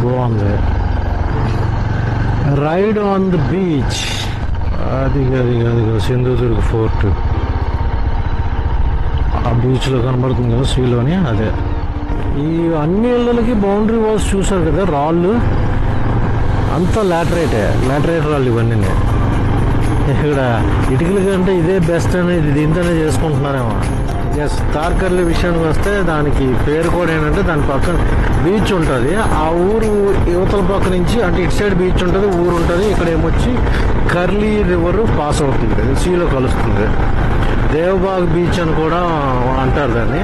బాగుంది. Ride on the beach, అది Sindhudurg fort ఆ బీచ్లో కనబడుతుంది కదా సీలోని. అదే ఈ అన్ని ఇళ్ళకి బౌండరీ వాల్స్ చూసారు కదా, రాళ్ళు అంతా లాటరైట్ రాళ్ళు ఇవన్నీ. ఇక్కడ ఇటుకల కంటే ఇదే బెస్ట్ అనేది దీంతోనే చేసుకుంటున్నారేమో. ఎస్, తార్కర్లి విషయానికి వస్తే దానికి పేరు కూడా ఏంటంటే దాని పక్కన బీచ్ ఉంటుంది. ఆ ఊరు యువతల పక్క నుంచి అంటే ఇటు సైడ్ బీచ్ ఉంటుంది, ఊరు ఉంటుంది. ఇక్కడ ఏమొచ్చి కర్లీ రివర్ పాస్ అవుతుంది, సీలో కలుస్తుంది. దేవబాగ్ బీచ్ అని కూడా అంటారు దాన్ని.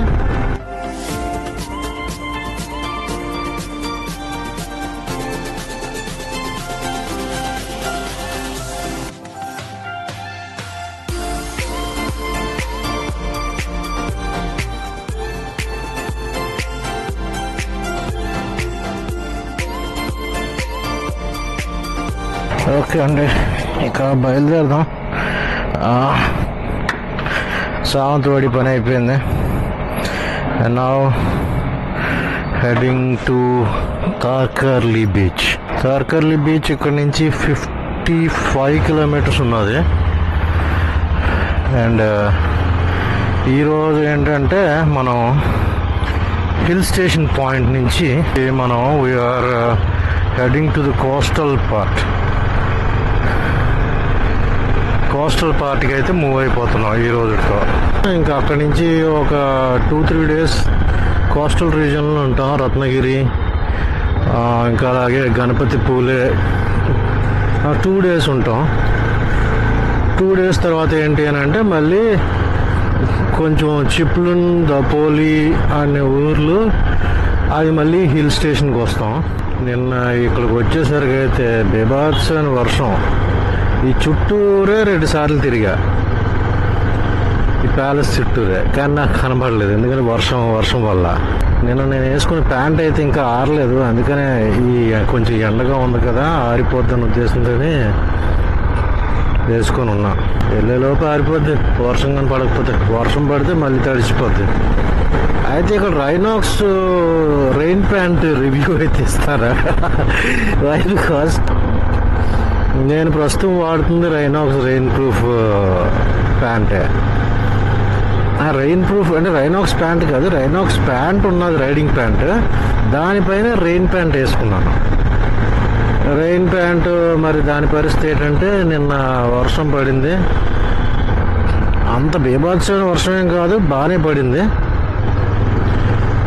ఓకే అండి, ఇక బయలుదేరదాం. సావంతవాడి పని అయిపోయింది. And now heading to Tarkarli beach. Tarkarli beach ఇక్కడ నుంచి 55 కిలోమీటర్స్ ఉన్నది. అండ్ ఈరోజు ఏంటంటే మనం హిల్ స్టేషన్ పాయింట్ నుంచి మనం we're heading to the coastal పార్ట్కి అయితే మూవ్ అయిపోతున్నాం ఈ రోజుతో. ఇంకా అక్కడి నుంచి ఒక 2-3 డేస్ కోస్టల్ రీజన్లో ఉంటాం. రత్నగిరి, ఇంకా అలాగే గణపతి పూలే 2 డేస్ ఉంటాం. 2 డేస్ తర్వాత ఏంటి అని అంటే మళ్ళీ కొంచెం చిప్లున్, దపోలి అనే ఊర్లు, అది మళ్ళీ హిల్ స్టేషన్కి వస్తాం. నిన్న ఇక్కడికి వచ్చేసరికి అయితే బీభత్స అని వర్షం. ఈ చుట్టూరే 2 సార్లు తిరిగా, ఈ ప్యాలెస్ చుట్టూరే, కానీ నాకు కనబడలేదు ఎందుకంటే వర్షం వల్ల. నిన్న నేను వేసుకున్న ప్యాంట్ అయితే ఇంకా ఆరలేదు, అందుకనే ఈ కొంచెం ఎండగా ఉంది కదా ఆరిపోద్దని ఉద్దేశంతోనే వేసుకొని ఉన్నా. వెళ్ళేలోపు ఆరిపోద్ది వర్షం కానీ పడకపోతే. వర్షం పడితే మళ్ళీ తడిచిపోద్ది. అయితే ఇక్కడ రైనాక్స్ రెయిన్ ప్యాంట్ రివ్యూ అయితే ఇస్తారా? బికాస్ నేను ప్రస్తుతం వాడుతుంది రైనాక్స్ రెయిన్ ప్రూఫ్ ప్యాంటే. రెయిన్ ప్రూఫ్ అంటే రైనాక్స్ ప్యాంట్ కాదు, రైనాక్స్ ప్యాంట్ ఉన్నది, రైడింగ్ ప్యాంట్. దానిపైన రెయిన్ ప్యాంట్ వేసుకున్నాను. రెయిన్ ప్యాంట్ మరి దాని పరిస్థితి ఏంటంటే నిన్న వర్షం పడింది. అంత బీభత్సమైన వర్షం ఏం కాదు, బాగానే పడింది.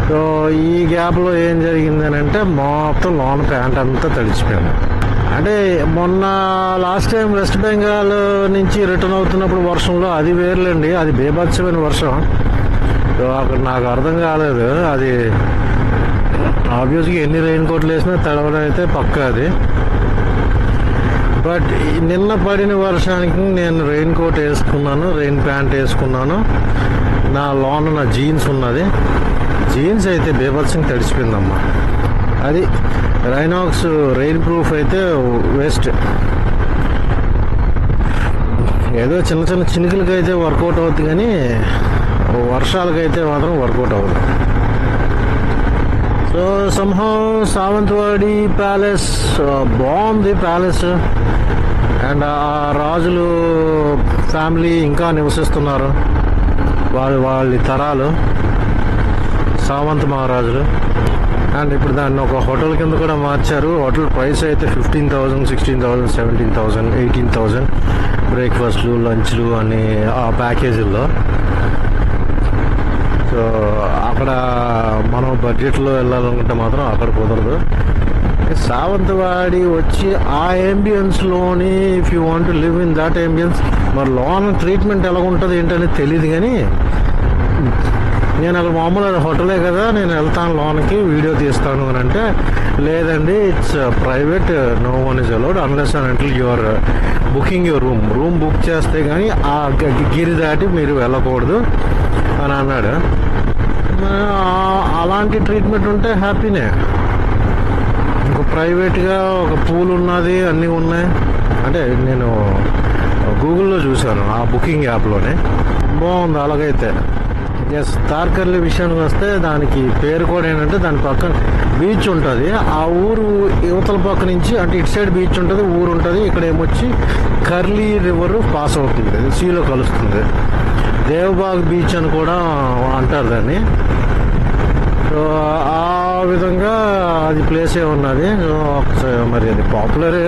సో ఈ గ్యాప్లో ఏం జరిగింది అని అంటే మొత్తం లోన ప్యాంట్ అంతా తడిచిపోయింది. అంటే మొన్న లాస్ట్ టైం వెస్ట్ బెంగాల్ నుంచి రిటర్న్ అవుతున్నప్పుడు వర్షంలో అది వేర్లేండి, అది బీభత్సమైన వర్షం. సో అక్కడ నాకు అర్థం కాలేదు. అది ఆబ్వియస్గా ఎన్ని రెయిన్ కోట్లు వేసినా తడవడం అయితే పక్కా అది. బట్ నిన్న పడిన వర్షానికి నేను రెయిన్ కోట్ వేసుకున్నాను, రెయిన్ ప్యాంట్ వేసుకున్నాను. నా లోన నా జీన్స్ ఉన్నది, జీన్స్ అయితే బీభత్సంగా తడిచిపోయిందమ్మా. అది రైనాక్స్ రెయిన్ ప్రూఫ్ అయితే వేస్ట్. ఏదో చిన్న చిన్న చినుకులకి అయితే వర్కౌట్ అవుతుంది, కానీ వర్షాలకైతే మాత్రం వర్కౌట్ అవ్వదు. సో సంహౌ సావంతవాడి ప్యాలెస్ బాగుంది ప్యాలెస్. అండ్ ఆ రాజులు ఫ్యామిలీ ఇంకా నివసిస్తున్నారు, వాళ్ళ తరాలు సావంత్ మహారాజులు. అండ్ ఇప్పుడు దాన్ని ఒక హోటల్ కింద కూడా మార్చారు. హోటల్ ప్రైస్ అయితే 15,000, 16,000, 17,000, 18,000 బ్రేక్ఫాస్ట్లు, లంచ్లు అని ఆ ప్యాకేజీల్లో. సో అక్కడ మనం బడ్జెట్లో వెళ్ళాలనుకుంటే మాత్రం అక్కడ కుదరదు. సావంతవాడి వచ్చి ఆ అంబియన్స్లోని if you want to live in that ambience, మరి లోన్ ట్రీట్మెంట్ ఎలా ఉంటుంది ఏంటనేది తెలియదు. కానీ నేను అక్కడ మామూలు హోటలే కదా, నేను వెళ్తాను లోన్కి వీడియో తీస్తాను అని అంటే, లేదండి it's private, no one is allowed unless and until you are booking your room book చేస్తే కానీ ఆ గిరి దాటి మీరు వెళ్ళకూడదు అని అన్నాడు. అలాంటి ట్రీట్మెంట్ ఉంటే హ్యాపీనే. ఇంకో ప్రైవేట్గా ఒక పూల్ ఉన్నది, అన్నీ ఉన్నాయి. అంటే నేను గూగుల్లో చూశాను, ఆ బుకింగ్ యాప్లోనే బాగుంది. అలాగైతే ఎస్, తార్కర్లీ విషయానికి వస్తే దానికి పేరు కూడా ఏంటంటే దాని పక్కన బీచ్ ఉంటుంది. ఆ ఊరు యువతల పక్క నుంచి అంటే ఇటు సైడ్ బీచ్ ఉంటుంది, ఊరు ఉంటుంది. ఇక్కడ ఏమొచ్చి కర్లీ రివర్ పాస్ అవుతుంది, సీలో కలుస్తుంది. దేవబాగ్ బీచ్ అని కూడా అంటారు దాన్ని. సో ఆ విధంగా అది ప్లేసే ఉన్నది. సో మరి అది పాపులర్,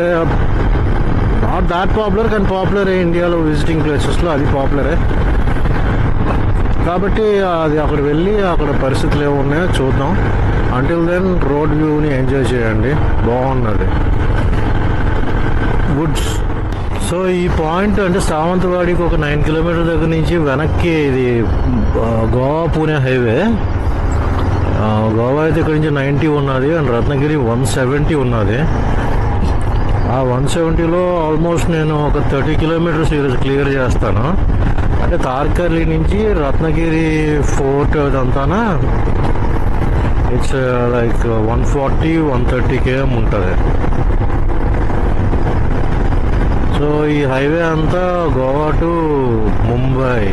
నాట్ దాట్ పాపులర్, కానీ పాపులరే ఇండియాలో విజిటింగ్ ప్లేసెస్లో అది పాపులరే. కాబట్టి అది అక్కడ వెళ్ళి అక్కడ పరిస్థితులు ఏమున్నాయో చూద్దాం. అంటిల్ దెన్ రోడ్ వ్యూని ఎంజాయ్ చేయండి, బాగున్నది. వుడ్స్. సో ఈ పాయింట్ అంటే సావంతవాడికి ఒక 9 కిలోమీటర్ దగ్గర నుంచి వెనక్కి ఇది గోవా పూణే హైవే. గోవా అయితే ఇక్కడ నుంచి 90 ఉన్నది అండ్ రత్నగిరి 170 ఉన్నది. ఆ 170లో ఆల్మోస్ట్ నేను ఒక 30 కిలోమీటర్స్ ఈరోజు క్లియర్ చేస్తాను. అంటే తార్కర్లీ నుంచి రత్నగిరి ఫోర్ట్ అదంతానా ఇట్స్ లైక్ 140-130 km ఉంటుంది. సో ఈ హైవే అంతా గోవా టు ముంబై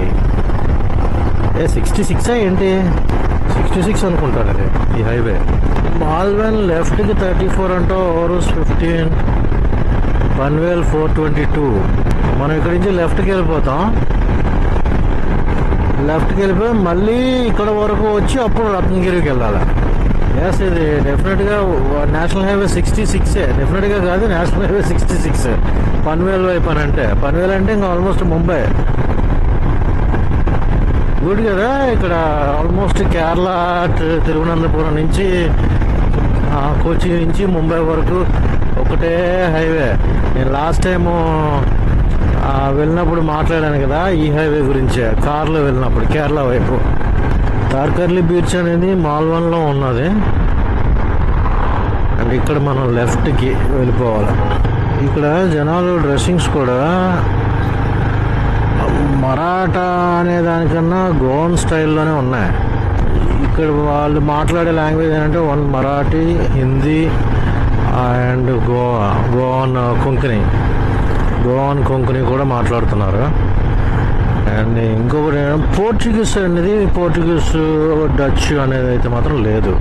66 ఏంటి 66 అనుకుంటాను అది ఈ హైవే. మాల్వెన్ లెఫ్ట్కి 34 అంటూ ఓరూస్ 15, పన్వేల్ 422. మనం ఇక్కడి నుంచి లెఫ్ట్కి వెళ్ళిపోతాం. లెఫ్ట్కి వెళ్ళిపోయి మళ్ళీ ఇక్కడ వరకు వచ్చి అప్పుడు రత్నగిరికి వెళ్ళాలి. ఎస్, ఇది డెఫినెట్గా నేషనల్ హైవే 66. డెఫినెట్గా కాదు, నేషనల్ హైవే 66 పన్వేల్ వైపు అని అంటే. పన్వేల్ అంటే ఇంకా ఆల్మోస్ట్ ముంబై. గుడ్ కదా. ఇక్కడ ఆల్మోస్ట్ కేరళ తిరువనంతపురం నుంచి కొచ్చి నుంచి ముంబై వరకు ఒకటే హైవే. నేను లాస్ట్ టైము వెళ్ళినప్పుడు మాట్లాడాను కదా ఈ హైవే గురించే, కార్లో వెళ్ళినప్పుడు కేరళ వైపు. తార్కర్లీ బీచ్ అనేది మాల్వన్లో ఉన్నది. అండ్ ఇక్కడ మనం లెఫ్ట్కి వెళ్ళిపోవాలి. ఇక్కడ జనాలు డ్రెస్సింగ్స్ కూడా మరాఠా అనే దానికన్నా గోవన్ స్టైల్లోనే ఉన్నాయి. ఇక్కడ వాళ్ళు మాట్లాడే లాంగ్వేజ్ ఏంటంటే వన్ మరాఠీ, హిందీ అండ్ గోవన్ కొంకణి కూడా మాట్లాడుతున్నారు. అండ్ ఇంకొకటి పోర్చుగీస్ అనేది, పోర్చుగీస్ డచ్ అనేది అయితే మాత్రం లేదు.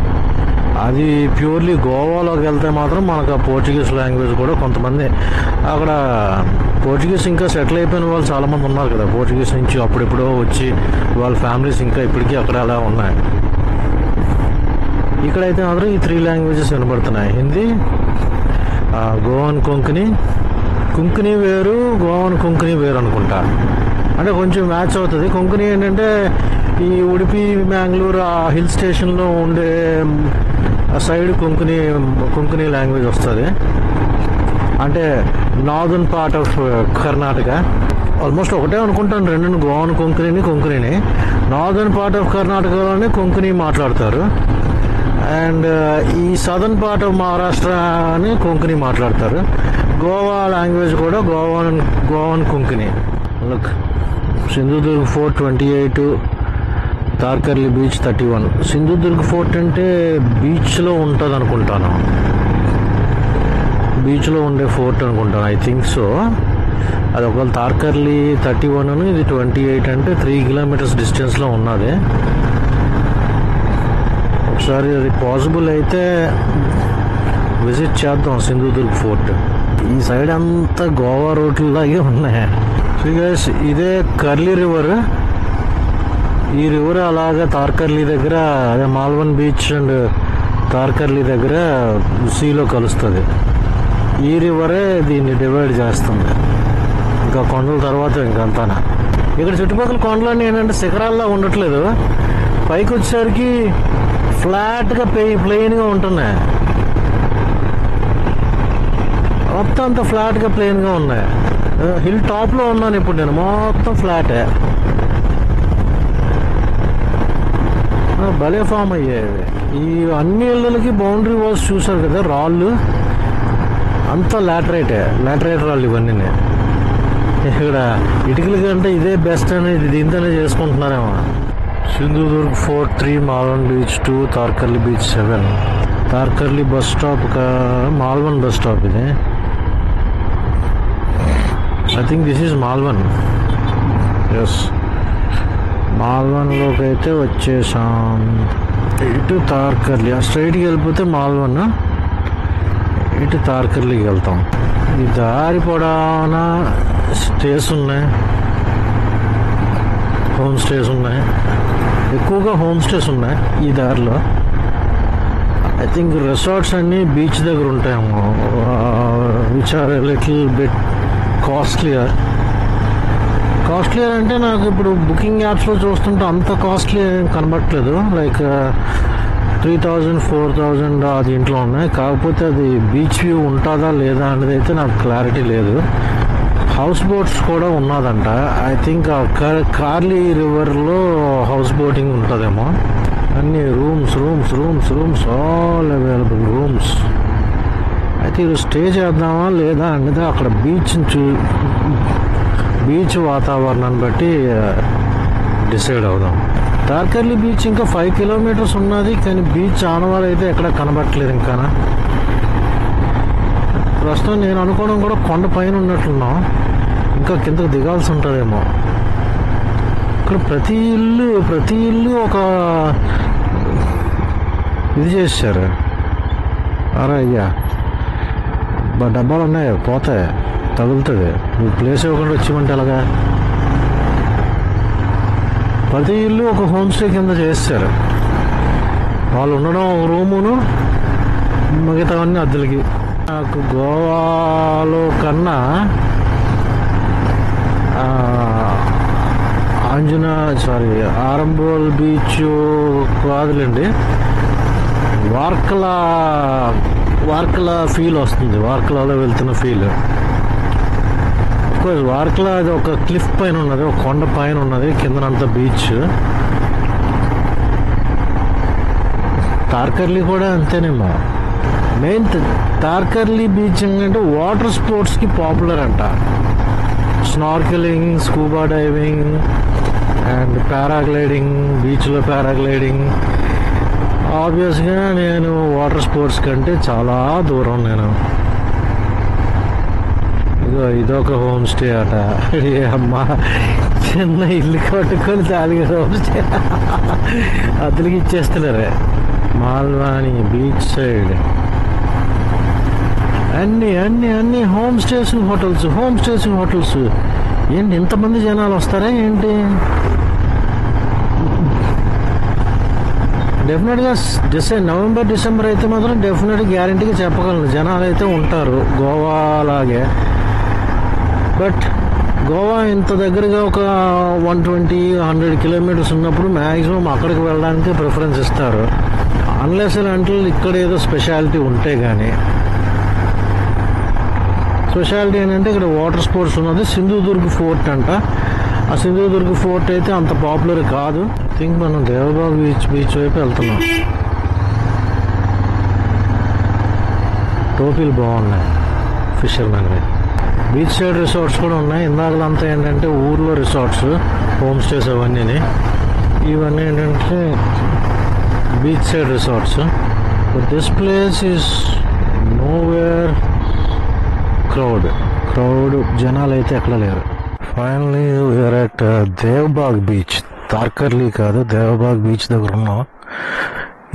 అది ప్యూర్లీ గోవాలోకి వెళ్తే మాత్రం మనకు ఆ పోర్చుగీస్ లాంగ్వేజ్ కూడా కొంతమంది అక్కడ పోర్చుగీస్ ఇంకా సెటిల్ అయిపోయిన వాళ్ళు చాలామంది ఉన్నారు కదా. పోర్చుగీస్ నుంచి అప్పుడెప్పుడో వచ్చి వాళ్ళ ఫ్యామిలీస్ ఇంకా ఇప్పటికీ అక్కడ అలా ఉన్నాయి. ఇక్కడైతే మాత్రం ఈ 3 లాంగ్వేజెస్ వినబడుతున్నాయి. హిందీ, గోవన్ కొంకణి వేరు, గోవన్ కొంకణి వేరు అనుకుంటా. అంటే కొంచెం మ్యాచ్ అవుతుంది. కొంకణి ఏంటంటే ఈ ఉడిపి, మ్యాంగ్లూరు ఆ హిల్ స్టేషన్లో ఉండే సైడ్ కొంకణి లాంగ్వేజ్ వస్తుంది. అంటే northern part of Karnataka. Almost ఒకటే అనుకుంటాను రెండు, గోవన్ కొంకణిని. నార్దర్న్ పార్ట్ ఆఫ్ కర్ణాటకలోనే కొంకణి మాట్లాడతారు. అండ్ ఈ సదర్న్ పార్ట్ ఆఫ్ మహారాష్ట్ర అని కొంకణి మాట్లాడతారు. గోవా లాంగ్వేజ్ కూడా Goan Konkani. Look, Sindhudurg fort 28, Tarkarli beach 31. Sindhudurg fort అంటే బీచ్లో ఉంటుంది అనుకుంటాను, బీచ్లో ఉండే ఫోర్ట్ అనుకుంటాను, ఐ థింక్ సో. అది ఒకవేళ తార్కర్లీ 31, ఇది 28 అంటే 3 కిలోమీటర్స్ డిస్టెన్స్లో ఉన్నది. ఒకసారి అది పాసిబుల్ అయితే విజిట్ చేద్దాం సింధుదుర్గ్ ఫోర్ట్. ఈ సైడ్ అంతా గోవా రోడ్లాగే ఉన్నాయి. సో గైస్, ఇదే కర్లీ రివర్. ఈ రివర్ అలాగా తార్కర్లీ దగ్గర, అదే మాల్వన్ బీచ్ అండ్ తార్కర్లీ దగ్గర సీలో కలుస్తుంది. ఈ రివరే దీన్ని డివైడ్ చేస్తుంది. ఇంకా కొండల తర్వాత ఇంకంతానా. ఇక్కడ చుట్టుపక్కల కొండలన్నీ ఏంటంటే శిఖరాల్లో ఉండట్లేదు, పైకి వచ్చేసరికి ఫ్లాట్గా ప్లెయిన్గా ఉంటున్నాయి. మొత్తం అంతా ఫ్లాట్గా ప్లెయిన్గా ఉన్నాయి. హిల్ టాప్లో ఉన్నాను ఇప్పుడు నేను, మొత్తం ఫ్లాటే. భలే ఫామ్ అయ్యాయి. ఈ అన్ని ఇళ్ళకి బౌండరీ వాల్స్ చూసారు కదా, రాళ్ళు అంతా లాటరైట్ రాళ్ళు ఇవన్నీ. ఇక్కడ ఇటుకల కంటే ఇదే బెస్ట్ అనేది దీంతోనే చేసుకుంటున్నారేమో. Sindhudurg fort 3, Malvan beach 2, Tarkarli beach 7. Tarkarli bus stop, Malvan bus stop ఇది. I think this is Malvan. Yes, మాల్వన్లోకి అయితే వచ్చేసాం. ఇటు తార్కర్లీ స్ట్రైట్కి వెళ్ళిపోతే మాల్వన్, ఇటు తార్కర్లీకి వెళ్తాం. ఈ దారి పొడవునా స్టేస్ ఉన్నాయి, హోమ్ స్టేస్ ఉన్నాయి, ఎక్కువగా హోమ్ స్టేస్ ఉన్నాయి ఈ దారిలో. ఐ థింక్ రిసార్ట్స్ అన్నీ బీచ్ దగ్గర ఉంటాయేమో, which are little bit costlier అంటే నాకు ఇప్పుడు బుకింగ్ యాప్స్లో చూస్తుంటే అంత కాస్ట్లీ ఏం కనబట్టలేదు. లైక్ 3000 4000 అది ఇంట్లో ఉన్నాయి. కాకపోతే అది బీచ్ వ్యూ ఉంటుందా లేదా అనేది అయితే నాకు క్లారిటీ లేదు. హౌస్ బోట్స్ కూడా ఉన్నదంట. ఐ థింక్ కార్లీ రివర్లో హౌస్ బోటింగ్ ఉంటుందేమో. అన్ని రూమ్స్ ఆల్ అవైలబుల్ రూమ్స్. అయితే ఇది స్టే చేద్దామా లేదా అనేది అక్కడ బీచ్ వాతావరణాన్ని బట్టి డిసైడ్ అవుదాం. తార్కర్లీ బీచ్ ఇంకా 5 కిలోమీటర్స్ ఉన్నది, కానీ బీచ్ ఆనవాళ్ళు అయితే ఎక్కడ కనబట్టలేదు. ఇంకా ప్రస్తుతం నేను అనుకోవడం కూడా కొండ పైన ఉన్నట్లున్నాం, ఇంకా కిందకు దిగాల్సి ఉంటుందేమో. ఇక్కడ ప్రతి ఇల్లు ఒక ఇది చేశారు. అరే అయ్యా, డబ్బాలు ఉన్నాయి, పోతాయి, తగులుతుంది. నువ్వు ప్లేస్ ఇవ్వకుండా వచ్చేమంటే ఎలాగా? ప్రతి ఇల్లు ఒక హోమ్ స్టే కింద చేస్తారు. వాళ్ళు ఉండడం ఒక రూమును, మిగతావన్నీ అద్దెలకి. నాకు గోవాలో కన్నా ఆరంబోల్ బీచ్ కాదులేండి, వార్కలా ఫీల్ వస్తుంది. వార్కలాలో వెళ్తున్న ఫీల్. వార్కలా అది ఒక క్లిఫ్ పైన ఉన్నది, ఒక కొండ పైన ఉన్నది, కిందనంతా బీచ్. తార్కర్లీ కూడా అంతేనేమో. మెయిన్ తార్కర్లీ బీచ్ ఏంటంటే వాటర్ స్పోర్ట్స్కి పాపులర్ అంట. Snorkelling, scuba diving and paragliding. బీచ్లో పారాగ్లైడింగ్. ఆబ్వియస్గా నేను వాటర్ స్పోర్ట్స్ కంటే చాలా దూరం. నేను ఇదొక హోమ్ స్టే అట. అమ్మా, చిన్న ఇల్లు కట్టుకొని దానికి హోమ్ స్టే అద్దెలకి ఇచ్చేస్తున్నారు. మాల్వాని బీచ్ సైడ్ అన్ని హోమ్ స్టేస్ హోటల్స్. ఏంటి ఇంతమంది జనాలు వస్తారా ఏంటి? డెఫినెట్గా నవంబర్ డిసెంబర్ అయితే మాత్రం డెఫినెట్గా గ్యారంటీగా చెప్పగలను జనాలు అయితే ఉంటారు గోవా లాగే. బట్ గోవా ఇంత దగ్గరగా ఒక 120-100 కిలోమీటర్స్ ఉన్నప్పుడు మ్యాక్సిమం అక్కడికి వెళ్ళడానికి ప్రిఫరెన్స్ ఇస్తారు. అన్లెస్ అంటే ఇక్కడ ఏదో స్పెషాలిటీ ఉంటే కానీ. స్పెషాలిటీ ఏంటంటే ఇక్కడ వాటర్ స్పోర్ట్స్ ఉన్నది. సింధుదుర్గ్ ఫోర్ట్ అంట. ఆ సింధుదుర్గ్ ఫోర్ట్ అయితే అంత పాపులర్ కాదు. ఐ థింక్ మనం దేవబాగ్ బీచ్ వైపు వెళ్తున్నాం. టోపీలు బాగున్నాయి ఫిషర్మెన్వి. బీచ్ సైడ్ రిసార్ట్స్ కూడా ఉన్నాయి. ఇందాకలంతా ఏంటంటే ఊర్లో రిసార్ట్స్, హోమ్ స్టేస్ అవన్నీ. ఇవన్నీ ఏంటంటే beach side resorts. But this place is nowhere crowd జనాలు అయితే ఎక్కడ లేరు. Finally we're at Devbag beach. తార్కర్లీ కాదు, దేవబాగ్ బీచ్ దగ్గర ఉన్నాం.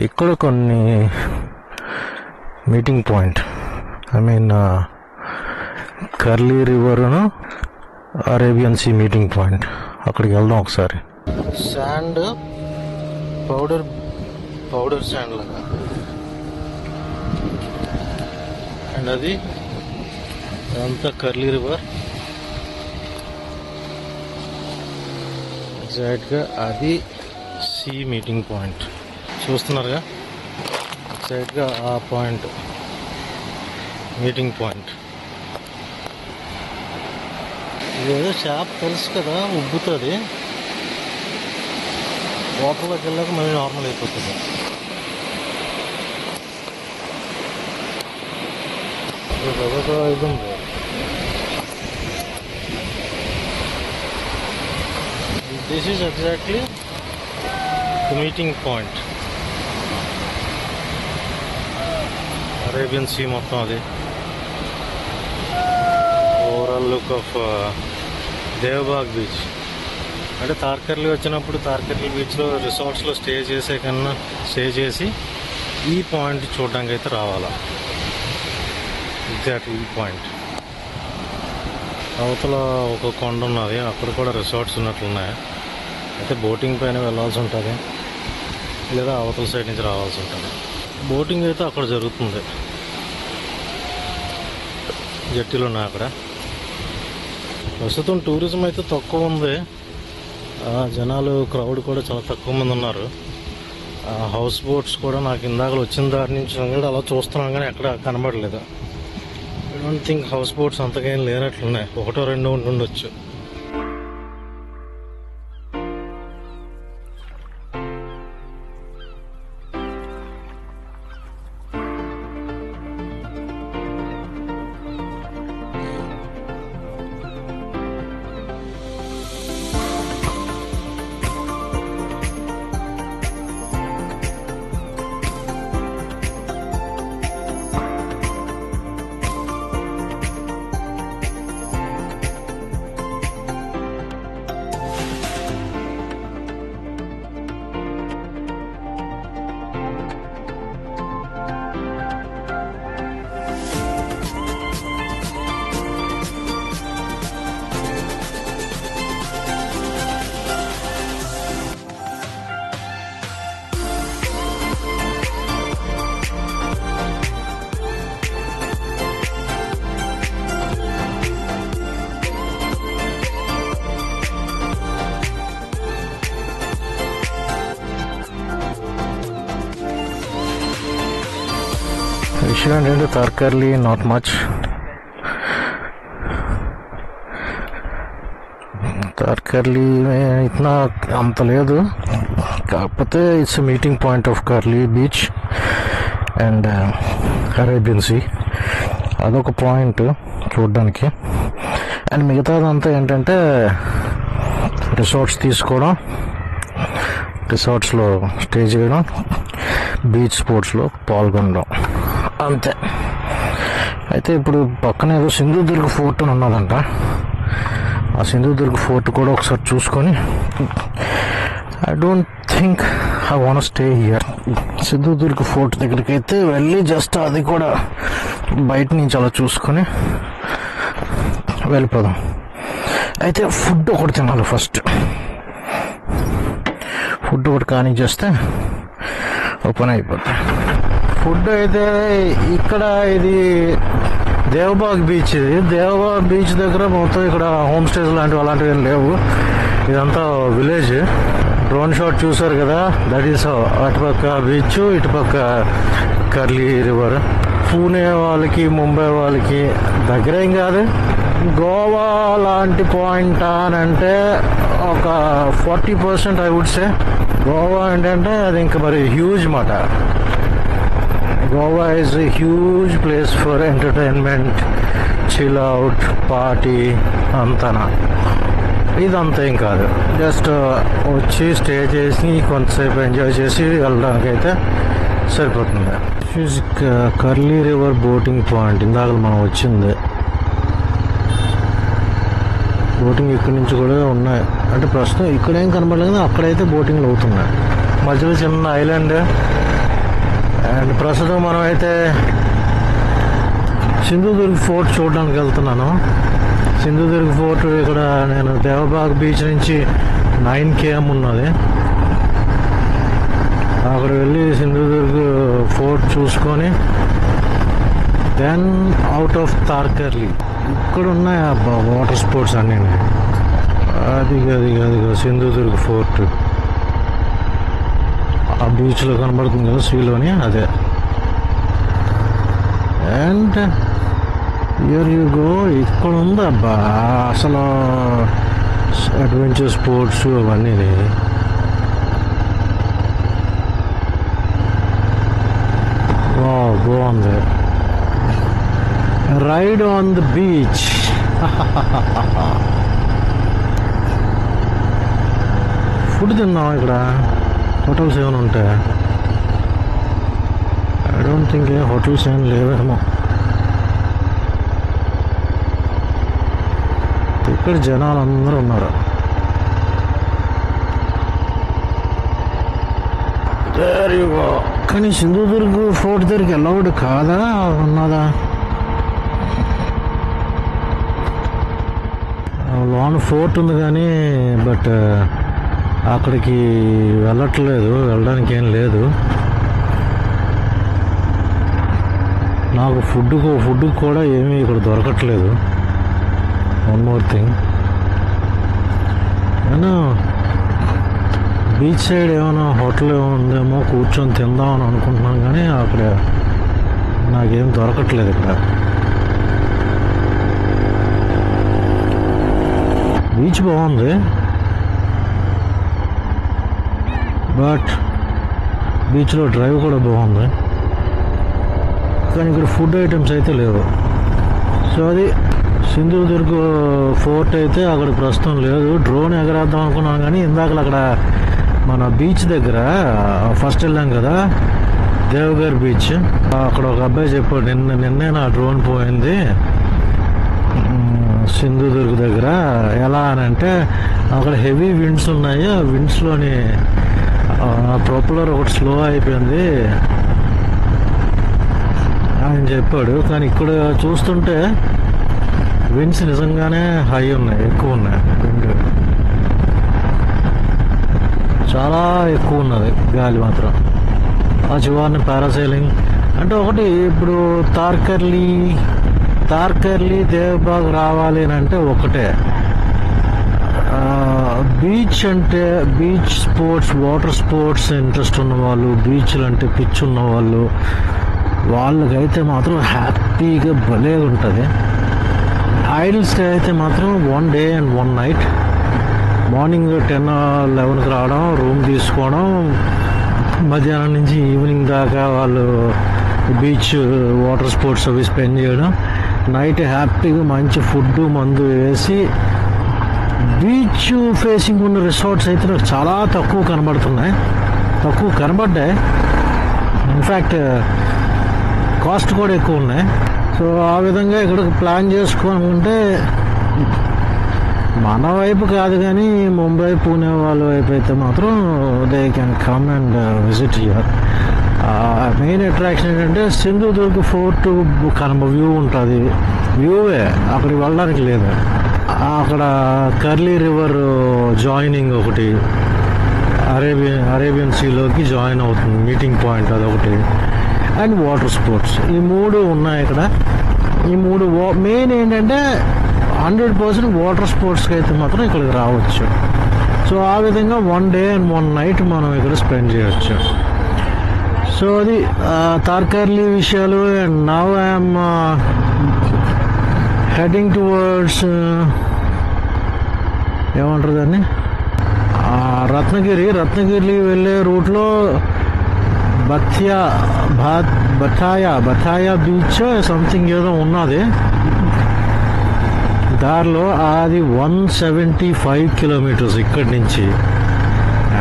ఇక్కడ కొన్ని meeting point, I mean Karli రివర్ను అరేబియన్ సీ మీటింగ్ పాయింట్. అక్కడికి వెళ్దాం ఒకసారి. శాండ్ పౌడర్ శాండ్ లాగా. అండ్ అది అదంతా కర్లీ రివర్. ఎగ్జాక్ట్గా అది సీ మీటింగ్ పాయింట్. చూస్తున్నారుగా ఎగ్జాక్ట్గా ఆ పాయింట్ మీటింగ్ పాయింట్. ఇదేదో షాప్ తెలుసు కదా, ఉబ్బుతుంది. వాటర్లోకి వెళ్ళాక మళ్ళీ నార్మల్ అయిపోతుంది. అదొక ఇది ఉంది. This is exactly the meeting point. Arabian sea మొత్తం అది. Overall look of Devbag beach. అంటే తార్కర్లీ వచ్చినప్పుడు తార్కర్లీ బీచ్లో రిసార్ట్స్లో స్టే చేసి ఈ పాయింట్ చూడడానికి అయితే రావాలా. ఎగ్జాక్ట్లీ ఈ పాయింట్. అవతల ఒక కొండ ఉన్నది, అక్కడ కూడా రిసార్ట్స్ ఉన్నట్లున్నాయి. అయితే బోటింగ్ పైన వెళ్ళాల్సి ఉంటుంది, లేదా అవతల సైడ్ నుంచి రావాల్సి ఉంటుంది. బోటింగ్ అయితే అక్కడ జరుగుతుంది, జట్టీలు ఉన్నాయి అక్కడ. ప్రస్తుతం టూరిజం అయితే తక్కువ ఉంది, జనాలు క్రౌడ్ కూడా చాలా తక్కువ మంది ఉన్నారు. హౌస్ బోట్స్ కూడా నాకు ఇందాక వచ్చిన దారి నుంచి అలా చూస్తున్నాం కానీ ఎక్కడ కనబడలేదు. I don't think house boats అంతగా ఏం లేనట్లున్నాయి, ఒకటో రెండో ఉండొచ్చు. విషయం ఏంటంటే తార్కర్లీ నాట్ మచ్. తార్కర్లీ ఇట్లా అంత లేదు, కాకపోతే it's meeting point of Karli beach and Arabian sea. అదొక పాయింట్ చూడడానికి. అండ్ మిగతాదంతా ఏంటంటే రిసార్ట్స్ తీసుకోవడం, రిసార్ట్స్లో స్టే చేయడం, బీచ్ స్పోర్ట్స్లో పాల్గొనడం, అంతే. అయితే ఇప్పుడు పక్కన ఏదో సింధుదుర్గ్ ఫోర్ట్ అని ఉన్నదంట. ఆ సింధుదుర్గ్ ఫోర్ట్ కూడా ఒకసారి చూసుకొని, I don't think I want stay here. Sindhudurg fort దగ్గరికి అయితే వెళ్ళి జస్ట్ అది కూడా బయట నుంచి అలా చూసుకొని వెళ్ళిపోదాం. అయితే ఫుడ్ ఒకటి తినాలి ఫస్ట్. ఫుడ్ ఒకటి కానీ చేస్తే ఓపెన్ అయిపోతుంది. ఫుడ్ అయితే ఇక్కడ ఇది దేవబాగ్ బీచ్. ఇది దేవబాగ్ బీచ్ దగ్గర మొత్తం ఇక్కడ హోమ్ స్టేస్ లాంటివి అలాంటివి ఏం లేవు. ఇదంతా విలేజ్. డ్రోన్ షాట్ చూసారు కదా, దట్ ఈస్ అటుపక్క బీచ్, ఇటుపక్క కర్లీ రివర్. పూణే వాళ్ళకి ముంబై వాళ్ళకి దగ్గరేం కాదు. గోవా లాంటి పాయింట్ అని అంటే ఒక 40% ఐ వుడ్ సే. గోవా ఏంటంటే అది ఇంకా మరి హ్యూజ్ మాట. Goa is a huge place for entertainment, chill out, party అంతనా. ఇదంతా ఏం కాదు, జస్ట్ వచ్చి స్టే చేసి కొంతసేపు ఎంజాయ్ చేసి వెళ్ళడానికి అయితే సరిపోతుంది. కర్లీ రివర్ బోటింగ్ పాయింట్ ఇందాక మనం వచ్చింది. బోటింగ్ ఇక్కడి నుంచి కూడా ఉన్నాయి. అంటే ప్రస్తుతం ఇక్కడేం కనబడలేదు, అక్కడైతే బోటింగ్లు అవుతున్నాయి. మధ్యలో చిన్న ఐలాండ్. అండ్ ప్రస్తుతం మనం అయితే సింధుదుర్గ్ ఫోర్ట్ చూడడానికి వెళ్తున్నాను. సింధుదుర్గ్ ఫోర్ట్ ఇక్కడ నేను దేవబాగ్ బీచ్ నుంచి 9 km ఉన్నది. అక్కడ వెళ్ళి సింధుదుర్గ్ ఫోర్ట్ చూసుకొని దెన్ అవుట్ ఆఫ్ తార్కర్లీ. ఇక్కడ ఉన్నాయి అబ్బా వాటర్ స్పోర్ట్స్ అన్నీ. అదిగా సింధుదుర్గ్ ఫోర్ట్ ఆ బీచ్లో కనబడుతుంది కదా, సీలోని, అదే. And here you go. ఇక్కడ ఉంది అబ్బా అసలు అడ్వెంచర్ స్పోర్ట్స్ అవన్నీ. బాగుంది. Ride on the beach. Food తిందాం ఇక్కడ. హోటల్స్ ఏమైనా ఉంటాయా? ఐ డోంట్ థింక్ హోటల్స్ ఏం లేవేమో. ఇక్కడ జనాలు అందరూ ఉన్నారు. కానీ సింధుదుర్గ్ ఫోర్ట్ దగ్గరికి అలౌడ్ కాదా ఉన్నదా? లోన్ ఫోర్ట్ ఉంది కానీ బట్ అక్కడికి వెళ్ళడానికి ఏం లేదు. నాకు ఫుడ్ కూడా ఏమీ ఇక్కడ దొరకట్లేదు. వన్ మోర్ థింగ్, నేను బీచ్ సైడ్ ఏమైనా హోటల్ ఉందేమో కూర్చొని తిందామని అనుకుంటున్నాను కానీ అక్కడ నాకేం దొరకట్లేదు. ఇక్కడ బీచ్ బాగుంది బట్ బీచ్లో డ్రైవ్ కూడా బాగుంది కానీ ఇక్కడ ఫుడ్ ఐటమ్స్ అయితే లేవు. సో అది సింధుదుర్గ్ ఫోర్ట్ అయితే అక్కడ ప్రస్తుతం లేదు. డ్రోన్ ఎగరేద్దాం అనుకున్నాను కానీ ఇందాక అక్కడ మన బీచ్ దగ్గర ఫస్ట్ వెళ్ళాం కదా, దేవగర్ బీచ్, అక్కడ ఒక అబ్బాయి చెప్పాడు నిన్నే నా డ్రోన్ పోయింది సింధుదుర్గ్ దగ్గర. ఎలా అని అంటే అక్కడ హెవీ విండ్స్ ఉన్నాయి, ఆ విండ్స్లోని ప్రొపలర్ ఒకటి స్లో అయిపోయింది అని చెప్పాడు. కానీ ఇక్కడ చూస్తుంటే విండ్స్ నిజంగానే హై ఉన్నాయి, ఎక్కువ ఉన్నాయి. విండ్ చాలా ఎక్కువ ఉన్నది, గాలి మాత్రం. ఆ చివరిని పారాసైలింగ్ అంటే ఒకటి ఇప్పుడు తార్కర్లీ దేవబాగ్ రావాలి అని అంటే ఒకటే. బీచ్ అంటే beach sports, water sports interest ఉన్నవాళ్ళు, బీచ్లు అంటే పిచ్చి ఉన్నవాళ్ళు, వాళ్ళకైతే మాత్రం హ్యాపీగా భలే ఉంటుంది. ఐడల్ స్టే అయితే మాత్రం 1 day and 1 night. Morning 10 or 11కి రావడం, రూమ్ తీసుకోవడం, మధ్యాహ్నం నుంచి ఈవినింగ్ దాకా వాళ్ళు బీచ్ వాటర్ స్పోర్ట్స్ అవి స్పెండ్ చేయడం, నైట్ హ్యాపీగా మంచి ఫుడ్ మందు వేసి. బీచ్ ఫేసింగ్ ఉన్న రిసార్ట్స్ అయితే నాకు చాలా తక్కువ కనబడ్డాయి. ఇన్ఫ్యాక్ట్ కాస్ట్ కూడా ఎక్కువ ఉన్నాయి. సో ఆ విధంగా ఇక్కడ ప్లాన్ చేసుకోనుకుంటే మన వైపు కాదు కానీ ముంబై, పూణే వాళ్ళ వైపు అయితే మాత్రం they can come and visit here. Main attraction ఏంటంటే సింధుదుర్గ్ ఫోర్ట్ వ్యూ ఉంటుంది. వ్యూవే, అక్కడికి వెళ్ళడానికి లేదు. అక్కడ కర్లీ రివర్ జాయినింగ్ ఒకటి అరేబియన్ సీలోకి జాయిన్ అవుతుంది, మీటింగ్ పాయింట్ అదొకటి, అండ్ వాటర్ స్పోర్ట్స్. ఈ 3 ఉన్నాయి ఇక్కడ. ఈ 3 మెయిన్ ఏంటంటే 100% వాటర్ స్పోర్ట్స్కి అయితే మాత్రం ఇక్కడికి రావచ్చు. సో ఆ విధంగా 1 day and 1 night మనం ఇక్కడ స్పెండ్ చేయొచ్చు. సో అది తార్కర్లీ విషయాలు. And now I'm heading towards ఏమంటారు దాన్ని, రత్నగిరి వెళ్ళే రూట్లో బథాయా బీచ్ సంథింగ్ ఏదో ఉన్నది దారిలో. అది 175 kilometers ఇక్కడి నుంచి.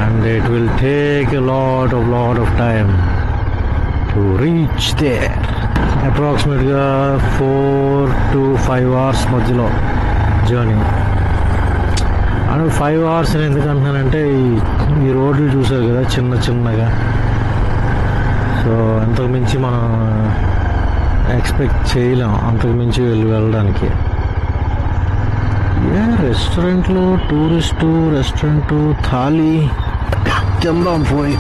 And it will take a lot of time to reach there. అప్రాక్సిమేట్గా 4 to 5 hours మధ్యలో జర్నీ. అండ్ 5 hours ఎందుకంటున్నానంటే ఈ రోడ్లు చూసారు కదా చిన్నగా. సో అంతకుమించి మనం ఎక్స్పెక్ట్ చేయలేం, అంతకుమించి వెళ్ళడానికి. రెస్టారెంట్లో టూరిస్టు రెస్టారెంట్ థాలీ తిందాం పోయి.